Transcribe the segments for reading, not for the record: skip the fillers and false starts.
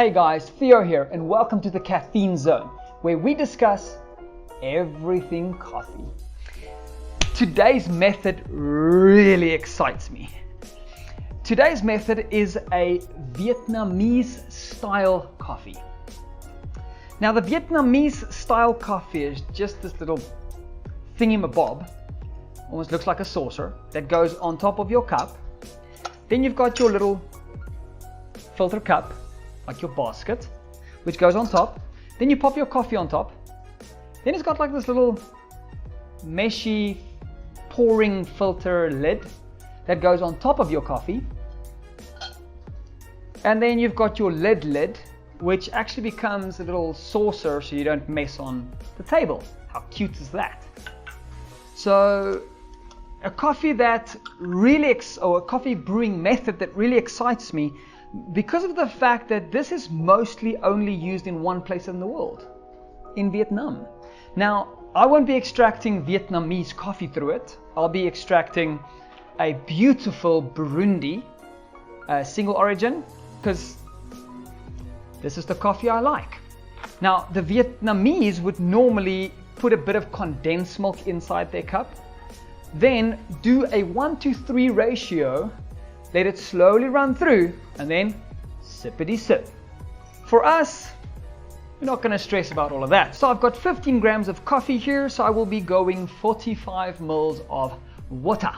Hey guys, Theo here, and welcome to the Caffeine Zone, where we discuss everything coffee. Today's method really excites me. Today's method is a Vietnamese style coffee. Now the Vietnamese style coffee is just this little thingamabob, almost looks like a saucer, that goes on top of your cup. Then you've got your little filter cup, like your basket, which goes on top. Then you pop your coffee on top. Then it's got like this little meshy pouring filter lid that goes on top of your coffee. And then you've got your lid, which actually becomes a little saucer so you don't mess on the table. How cute is that? So a coffee that really, or a coffee brewing method that really excites me because of the fact that this is mostly only used in one place in the world, in Vietnam. Now, I won't be extracting Vietnamese coffee through it. I'll be extracting a beautiful Burundi single origin, because this is the coffee I like. Now, the Vietnamese would normally put a bit of condensed milk inside their cup, then do a 1-to-3 ratio, let it slowly run through, and then sippity sip. For us, we're not going to stress about all of that. So I've got 15 grams of coffee here, so I will be going 45 mils of water.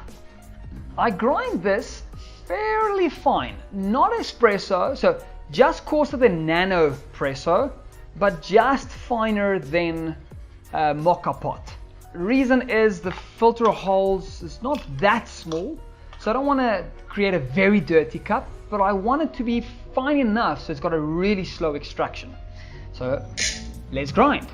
I grind this fairly fine, not espresso, so just coarser than nano presso, but just finer than mocha pot. Reason is the filter holes is not that small, so I don't want to create a very dirty cup, but I want it to be fine enough so it's got a really slow extraction. So let's grind.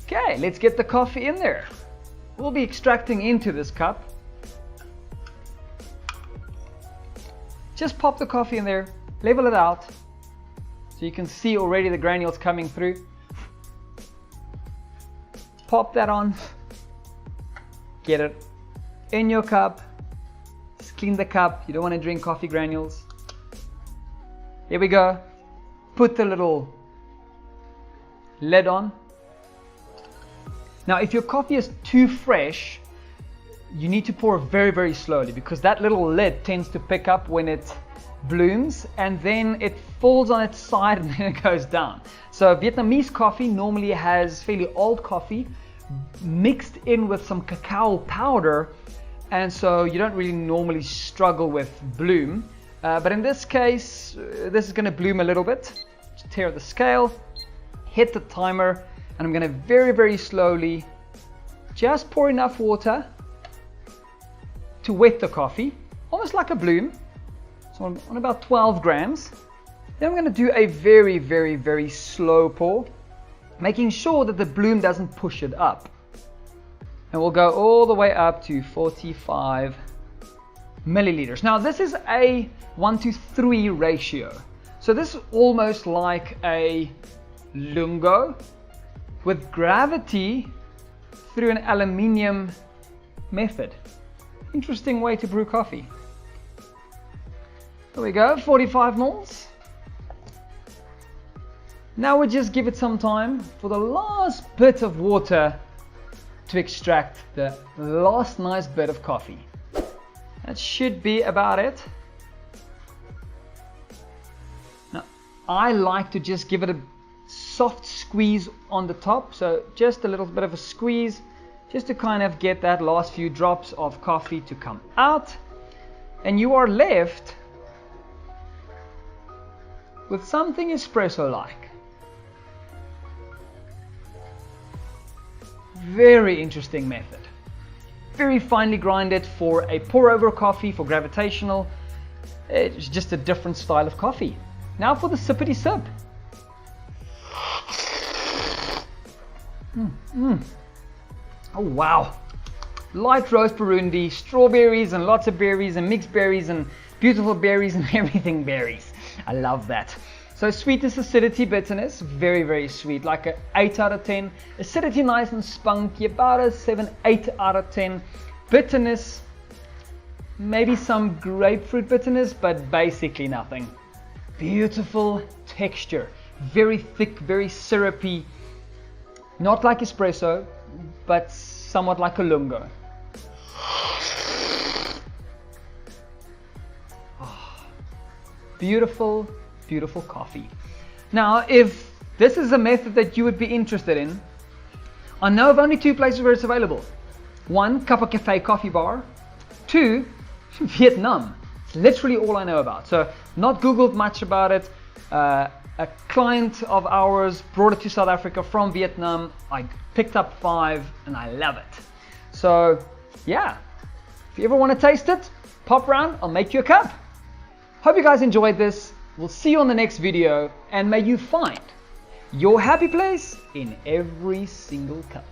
Okay, let's get the coffee in there. We'll be extracting into this cup. Just pop the coffee in there, level it out, so you can see already the granules coming through. Pop that on, get it in your cup, just clean the cup, you don't want to drink coffee granules. Here we go, put the little lid on. Now if your coffee is too fresh, you need to pour very, very slowly, because that little lid tends to pick up when it blooms, and then it falls on its side and then it goes down. So Vietnamese coffee normally has fairly old coffee mixed in with some cacao powder, and so you don't really normally struggle with bloom, but in this case this is going to bloom a little bit. Just tear the scale, hit the timer, and I'm going to very, very slowly just pour enough water to wet the coffee, almost like a bloom. So on about 12 grams. Then I'm going to do a very, very, very slow pour, making sure that the bloom doesn't push it up. And we'll go all the way up to 45 milliliters. Now this is a 1-to-3 ratio. So this is almost like a lungo with gravity through an aluminium method. Interesting way to brew coffee. There we go, 45 mils. Now we just give it some time for the last bit of water to extract the last nice bit of coffee. That should be about it. Now, I like to just give it a soft squeeze on the top, so just a little bit of a squeeze, just to kind of get that last few drops of coffee to come out, and you are left with something espresso-like. Very interesting method. Very finely grinded for a pour-over coffee, for gravitational. It's just a different style of coffee. Now for the sippity sip. Oh wow. Light roast Burundi, strawberries and lots of berries and mixed berries and beautiful berries and everything berries. I love that. So sweetness, acidity, bitterness, very, very sweet, like an 8 out of 10. Acidity nice and spunky, about a 7, 8 out of 10. bitterness, maybe some grapefruit bitterness, but basically nothing. Beautiful texture, very thick, very syrupy, not like espresso, but somewhat like a lungo. Oh, beautiful, beautiful coffee. Now, if this is a method that you would be interested in, I know of only 2 places where it's available. 1, Kappa Cafe Coffee Bar. 2, Vietnam. It's literally all I know about. So, not Googled much about it. A client of ours brought it to South Africa from Vietnam. I picked up 5 and I love it. So, yeah. If you ever want to taste it, pop around, I'll make you a cup. Hope you guys enjoyed this. We'll see you on the next video, and may you find your happy place in every single cup.